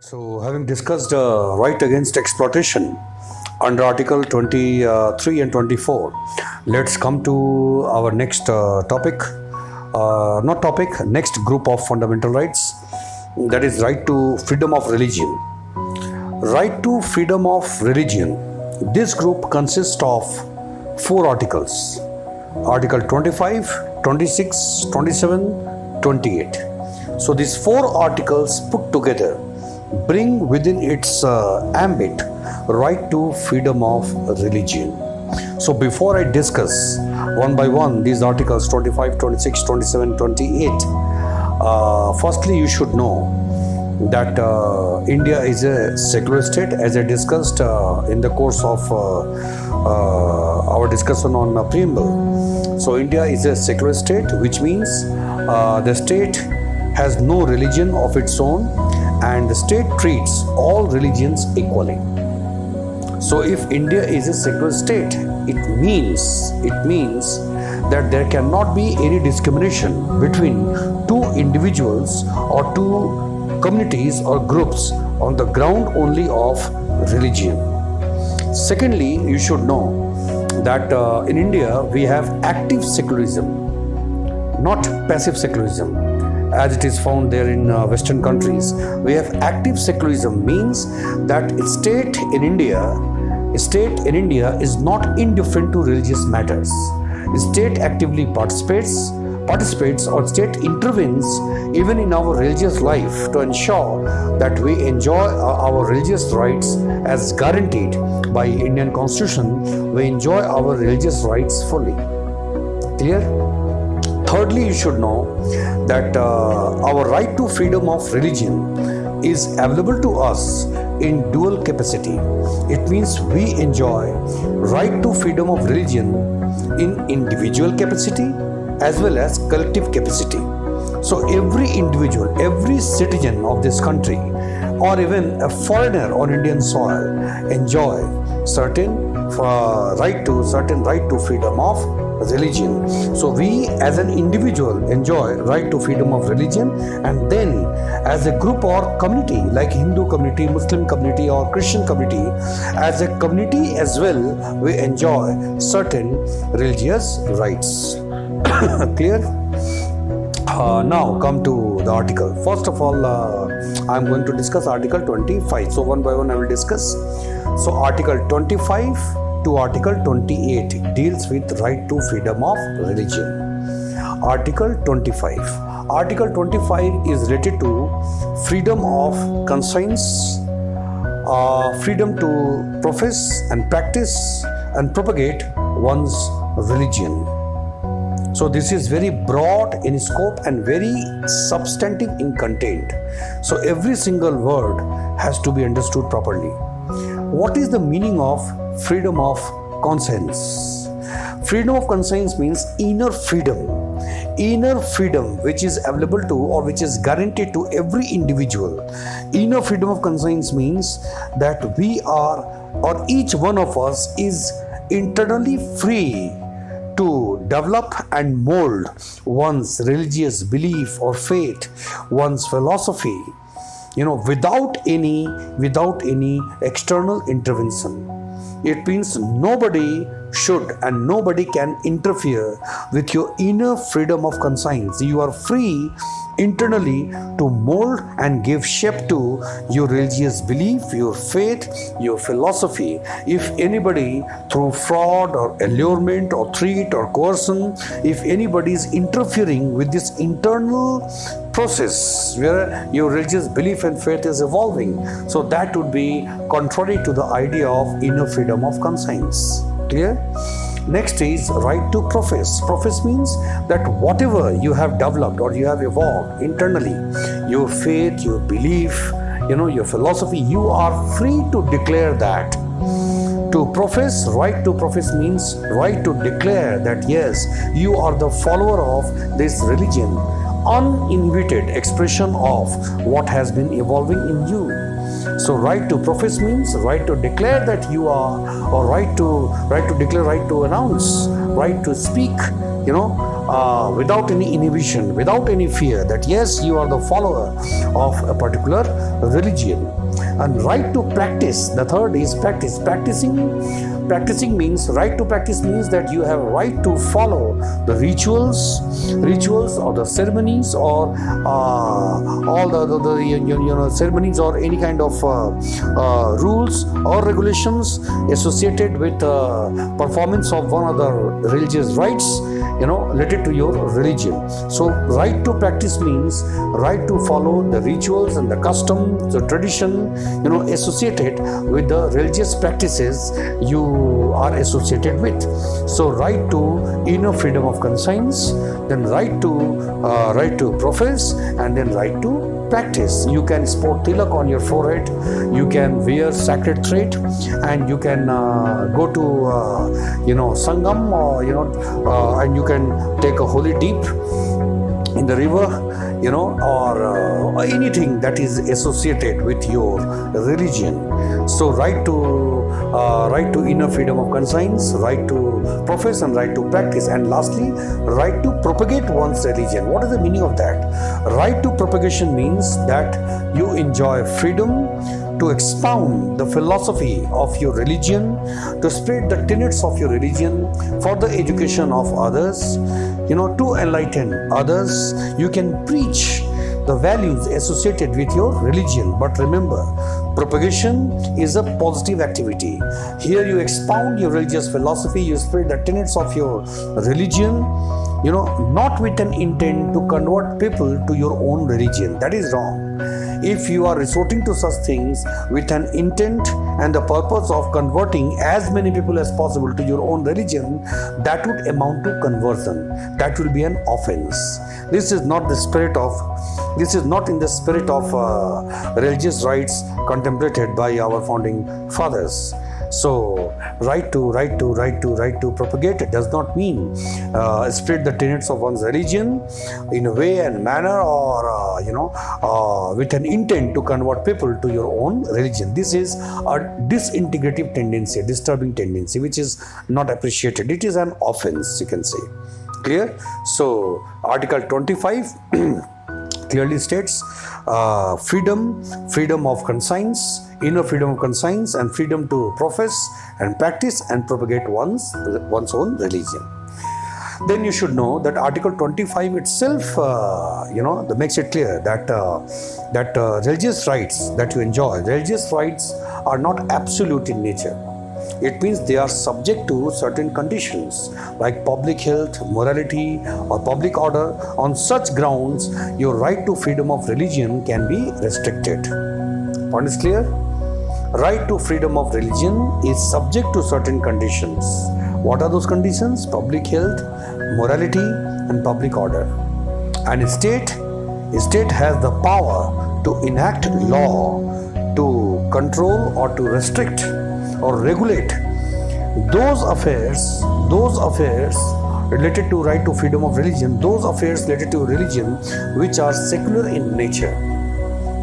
So, having discussed right against exploitation under Article 23 and 24, let's come to our next next group of fundamental rights, that is right to freedom of religion. Right to freedom of religion. This group consists of four articles: Article 25, 26, 27, 28. So, these four articles put together bring within its ambit right to freedom of religion. So before I discuss one by one these articles 25, 26, 27, 28, firstly you should know that India is a secular state, as I discussed in the course of our discussion on preamble. So India is a secular state, which means the state has no religion of its own, and the state treats all religions equally. So if India is a secular state, it means that there cannot be any discrimination between two individuals or two communities or groups on the ground only of religion. Secondly, you should know that in India we have active secularism, not passive secularism, as it is found there in Western countries. We have active secularism, means that state in India is not indifferent to religious matters. State actively participates or state intervenes even in our religious life to ensure that we enjoy our religious rights as guaranteed by Indian Constitution. We enjoy our religious rights fully. Clear? Thirdly, you should know that our right to freedom of religion is available to us in dual capacity. It means we enjoy right to freedom of religion in individual capacity as well as collective capacity. So every individual, every citizen of this country, or even a foreigner on Indian soil, enjoy certain right to freedom of religion. So we as an individual enjoy right to freedom of religion, and then as a group or community like Hindu community, Muslim community or Christian community, as a community as well, we enjoy certain religious rights. Clear? Now come to the article. First of all, I am going to discuss Article 25. So one by one I will discuss. So Article 25 to Article 28 deals with right to freedom of religion. Article 25. Article 25 is related to freedom of conscience, freedom to profess and practice and propagate one's religion. So this is very broad in scope and very substantive in content. So every single word has to be understood properly. What is the meaning of freedom of conscience? Freedom of conscience means inner freedom which is available to or which is guaranteed to every individual. Inner freedom of conscience means that we are, or each one of us is internally free to develop and mold one's religious belief or faith, one's philosophy, without any external intervention. It means nobody should and nobody can interfere with your inner freedom of conscience. You are free internally to mold and give shape to your religious belief, your faith, your philosophy. If anybody through fraud or allurement or threat or coercion, if anybody is interfering with this internal process where your religious belief and faith is evolving, so that would be contrary to the idea of inner freedom of conscience. Clear? Next is right to profess. Profess means that whatever you have developed or you have evolved internally, your faith, your belief, your philosophy, you are free to declare that. To profess, right to profess means right to declare that yes, you are the follower of this religion, uninhibited expression of what has been evolving in you. So right to profess means right to declare that you are, or right to declare, right to announce, right to speak, without any inhibition, without any fear, that yes, you are the follower of a particular religion. And right to practice, the third is practice. Practicing means, right to practice means that you have right to follow the rituals or the ceremonies, or all the ceremonies, or any kind of rules or regulations associated with performance of one of the religious rites, related to your religion. So right to practice means right to follow the rituals and the custom, the tradition, associated with the religious practices you are associated with. So right to inner freedom of conscience, then right to profess, and then right to practice. You can sport tilak on your forehead, you can wear sacred thread, and you can go to sangam, or and you can take a holy dip in the river, or anything that is associated with your religion. So right to inner freedom of conscience, right to profess, and right to practice, and lastly, right to propagate one's religion. What is the meaning of that? Right to propagation means that you enjoy freedom to expound the philosophy of your religion, to spread the tenets of your religion for the education of others, to enlighten others. You can preach the values associated with your religion. But remember, propagation is a positive activity. Here you expound your religious philosophy, you spread the tenets of your religion, not with an intent to convert people to your own religion. That is wrong. If you are resorting to such things with an intent and the purpose of converting as many people as possible to your own religion, that would amount to conversion. That will be an offense. This is not in the spirit of religious rites contemplated by our founding fathers. So right to propagate, it does not mean spread the tenets of one's religion in a way and manner, or with an intent to convert people to your own religion. This is a disintegrative tendency, a disturbing tendency, which is not appreciated. It is an offense, you can say. Clear? So Article 25 clearly states freedom of conscience, inner freedom of conscience, and freedom to profess and practice and propagate one's own religion. Then you should know that Article 25 itself, that makes it clear that religious rights that you enjoy, religious rights are not absolute in nature. It means they are subject to certain conditions like public health, morality, or public order. On such grounds, your right to freedom of religion can be restricted. Point is clear? Right to freedom of religion is subject to certain conditions. What are those conditions? Public health, morality, and public order. And a state has the power to enact law to control or to restrict or regulate those affairs related to right to freedom of religion, those affairs related to religion which are secular in nature,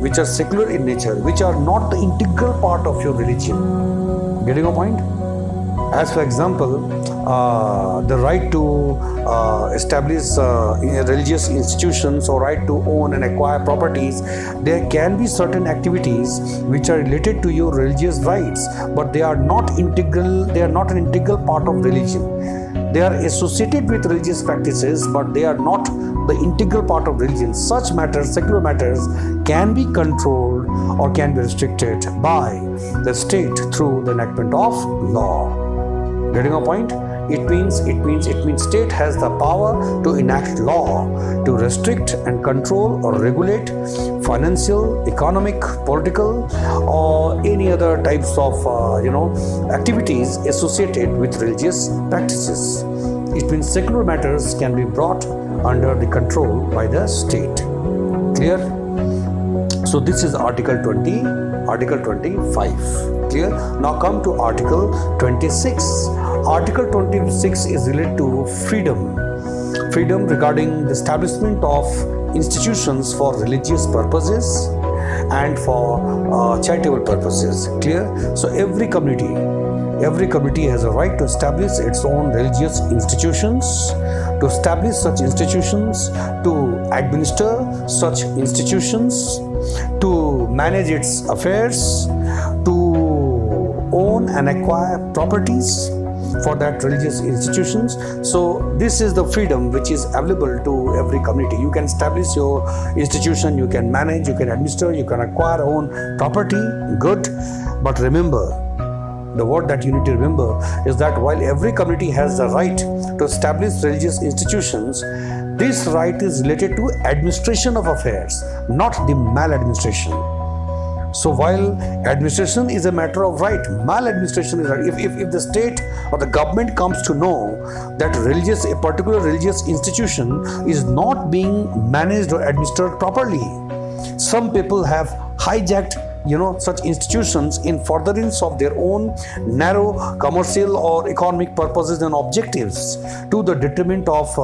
which are not the integral part of your religion. Getting a point? As for example, the right to establish religious institutions or right to own and acquire properties, there can be certain activities which are related to your religious rights, but they are not integral. They are not an integral part of religion. They are associated with religious practices, but they are not the integral part of religion. Such matters, secular matters, can be controlled or can be restricted by the state through the enactment of law. Getting a point? It means state has the power to enact law to restrict and control or regulate financial, economic, political, or any other types of activities associated with religious practices. It means secular matters can be brought under the control by the state. Clear? So this is Article 20, Article 25. Clear? Now come to Article 26. Article 26 is related to freedom regarding the establishment of institutions for religious purposes and for charitable purposes. Clear? So every community has a right to establish its own religious institutions, to establish such institutions, to administer such institutions, to manage its affairs, to own and acquire properties for that religious institutions. So this is the freedom which is available to every community. You can establish your institution, you can manage, you can administer, you can acquire own property, good. But remember, the word that you need to remember is that while every community has the right to establish religious institutions, this right is related to administration of affairs, not the maladministration. So while administration is a matter of right, maladministration is right. If the state or the government comes to know that a particular religious institution is not being managed or administered properly, some people have hijacked such institutions in furtherance of their own narrow commercial or economic purposes and objectives to the detriment of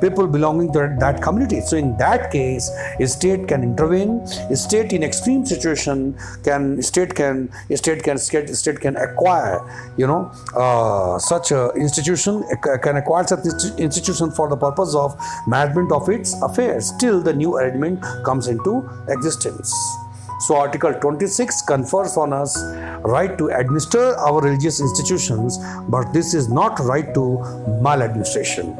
people belonging to that community. So in that case, a state can intervene. A state in extreme situation can acquire such a institution, can acquire such institution for the purpose of management of its affairs till the new arrangement comes into existence. So Article 26 confers on us right to administer our religious institutions, but this is not right to maladministration.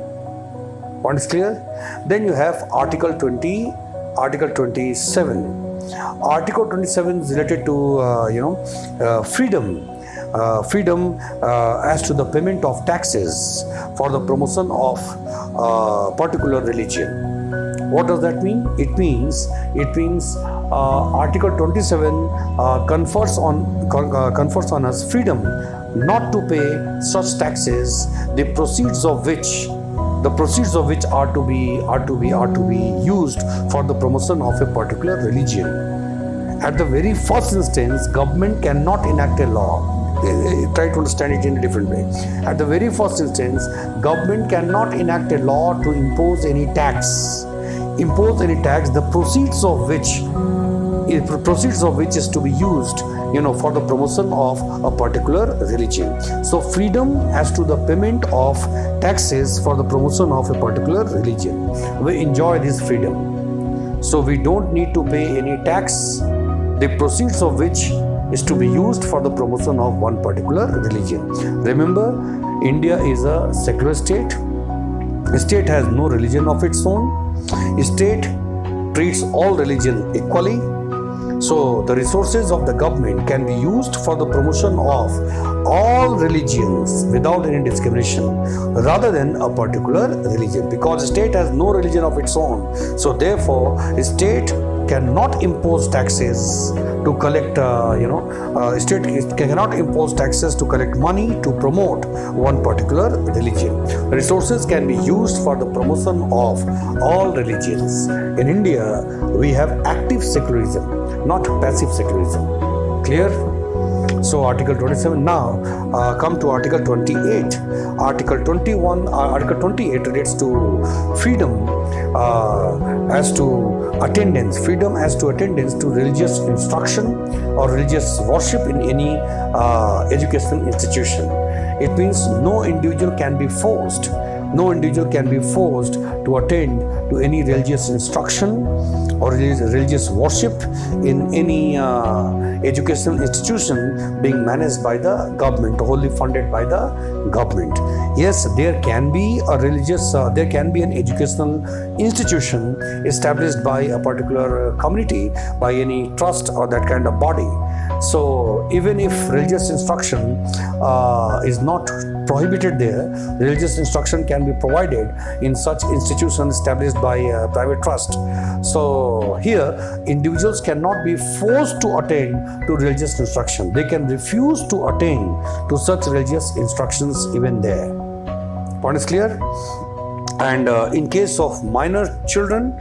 Point is clear? Then you have Article 20, Article 27. Article 27 is related to freedom. Freedom as to the payment of taxes for the promotion of particular religion. What does that mean? It means Article 27 confers on us freedom not to pay such taxes, the proceeds of which are to be used for the promotion of a particular religion. At the very first instance, government cannot enact a law. Try to understand it in a different way. At the very first instance, government cannot enact a law to impose any tax. The proceeds of which is to be used for the promotion of a particular religion. So freedom as to the payment of taxes for the promotion of a particular religion, we enjoy this freedom. So we don't need to pay any tax, the proceeds of which is to be used for the promotion of one particular religion. Remember, India is a secular state. A state has no religion of its own. A state treats all religion equally. So the resources of the government can be used for the promotion of all religions without any discrimination rather than a particular religion, because the state has no religion of its own. So therefore, a state cannot impose taxes to collect state cannot impose taxes to collect money to promote one particular religion. Resources can be used for the promotion of all religions. In India, we have active secularism, not passive secularism. Clear? So Article 27. Now come to Article 28. Article 28 relates to freedom as to attendance. Freedom as to attendance to religious instruction or religious worship in any educational institution. It means no individual can be forced to attend to any religious instruction or religious worship in any educational institution being managed by the government, wholly funded by the government. Yes, there can be an educational institution established by a particular community, by any trust or that kind of body. So even if religious instruction is not prohibited there, religious instruction can be provided in such institutions established by a private trust. So here, individuals cannot be forced to attend to religious instruction. They can refuse to attend to such religious instructions even there. Point is clear? And in case of minor children,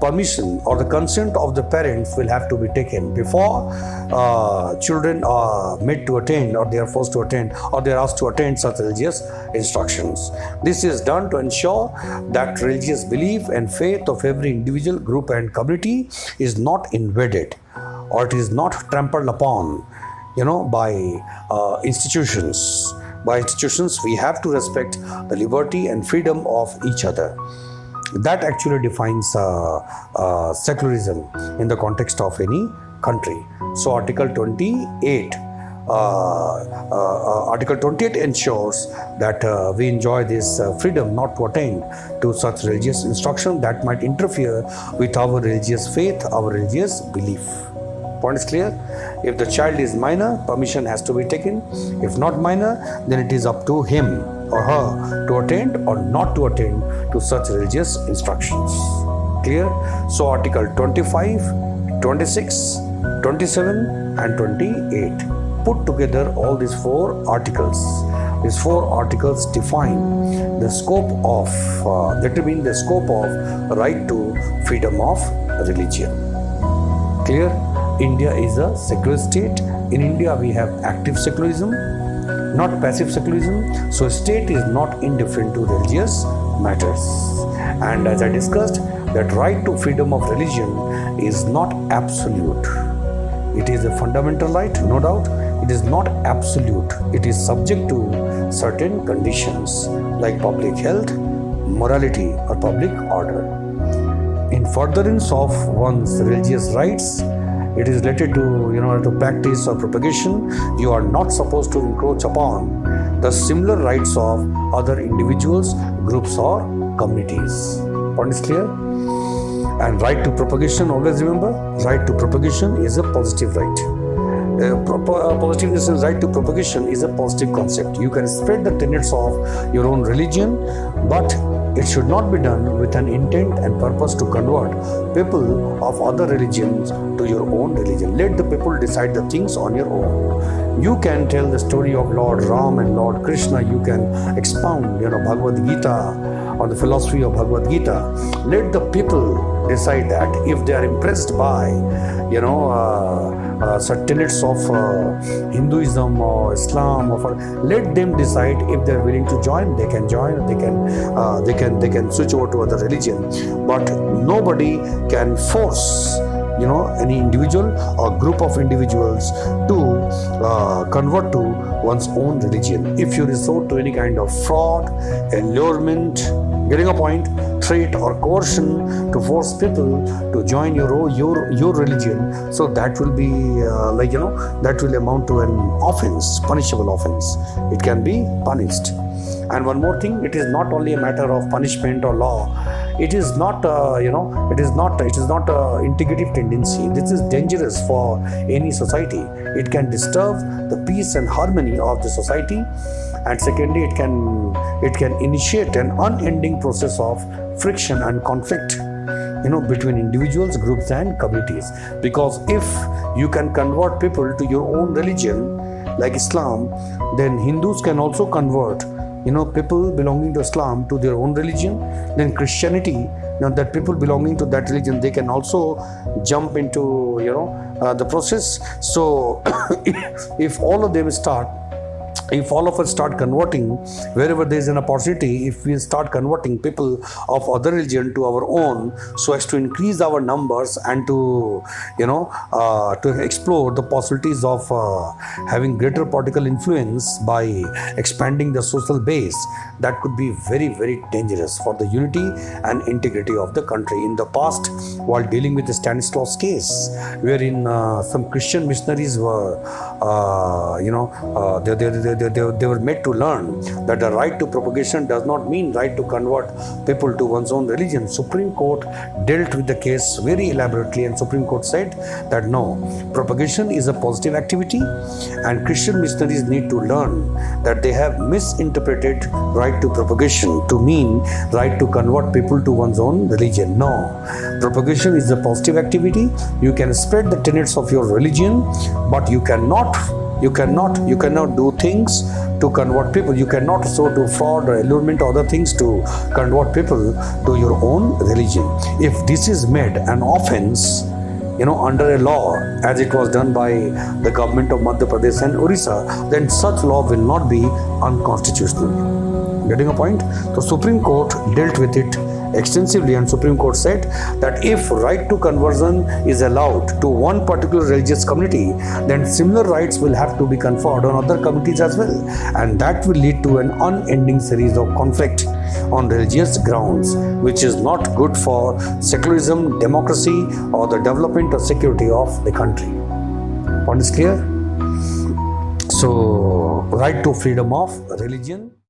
permission or the consent of the parents will have to be taken before children are made to attend, or they are forced to attend, or they are asked to attend such religious instructions. This is done to ensure that religious belief and faith of every individual, group and community is not invaded, or it is not trampled upon, by institutions. By institutions, we have to respect the liberty and freedom of each other. That actually defines secularism in the context of any country. So Article 28 ensures that we enjoy this freedom not to attend to such religious instruction that might interfere with our religious faith, our religious belief. Point is clear? If the child is minor, permission has to be taken. If not minor, then it is up to him or her to attend or not to attend to such religious instructions. Clear? So Article 25, 26, 27 and 28. Put together all these four articles. These four articles define the scope of, determine the scope of right to freedom of religion. Clear? India is a secular state. In India, we have active secularism, not passive secularism. So, state is not indifferent to religious matters. And as I discussed, that right to freedom of religion is not absolute. It is a fundamental right, no doubt. It is not absolute. It is subject to certain conditions like public health, morality, or public order. In furtherance of one's religious rights, it is related to to practice or propagation. You are not supposed to encroach upon the similar rights of other individuals, groups, or communities. Point is clear? And right to propagation, always remember, right to propagation is a positive right. Positiveness in right to propagation is a positive concept. You can spread the tenets of your own religion, but it should not be done with an intent and purpose to convert people of other religions to your own religion. Let the people decide the things on your own. You can tell the story of Lord Ram and Lord Krishna. You can expound, Bhagavad Gita, on the philosophy of Bhagavad Gita. Let the people decide that. If they are impressed by, certain tenets of Hinduism or Islam, let them decide. If they are willing to join, they can join. They can switch over to other religion. But nobody can force any individual or group of individuals to convert to one's own religion. If you resort to any kind of fraud, allurement, getting a point, threat or coercion to force people to join your religion, so that will be that will amount to an offense, punishable offense. It can be punished. And one more thing, it is not only a matter of punishment or law. It is not it is not integrative tendency. This is dangerous for any society. It can disturb the peace and harmony of the society. And secondly, it can initiate an unending process of friction and conflict between individuals, groups and communities. Because if you can convert people to your own religion like Islam, then Hindus can also convert people belonging to Islam to their own religion. Then Christianity, that people belonging to that religion, they can also jump into the process. So if all of us start converting wherever there is an opportunity, if we start converting people of other religion to our own, so as to increase our numbers and to to explore the possibilities of having greater political influence by expanding the social base, that could be very, very dangerous for the unity and integrity of the country. In the past, while dealing with the Stanislaus case, wherein some Christian missionaries were they were made to learn that the right to propagation does not mean right to convert people to one's own religion. Supreme Court dealt with the case very elaborately, and Supreme Court said that no, propagation is a positive activity, and Christian missionaries need to learn that they have misinterpreted right to propagation to mean right to convert people to one's own religion. No, propagation is a positive activity. You can spread the tenets of your religion, but you cannot do things to convert people. You cannot resort to fraud or allurement or other things to convert people to your own religion. If this is made an offense, under a law, as it was done by the government of Madhya Pradesh and Orissa, then such law will not be unconstitutional. Getting a point? So Supreme Court dealt with it extensively, and Supreme Court said that if right to conversion is allowed to one particular religious community, then similar rights will have to be conferred on other communities as well, and that will lead to an unending series of conflict on religious grounds, which is not good for secularism, democracy, or the development or security of the country. Point is clear? So, right to freedom of religion.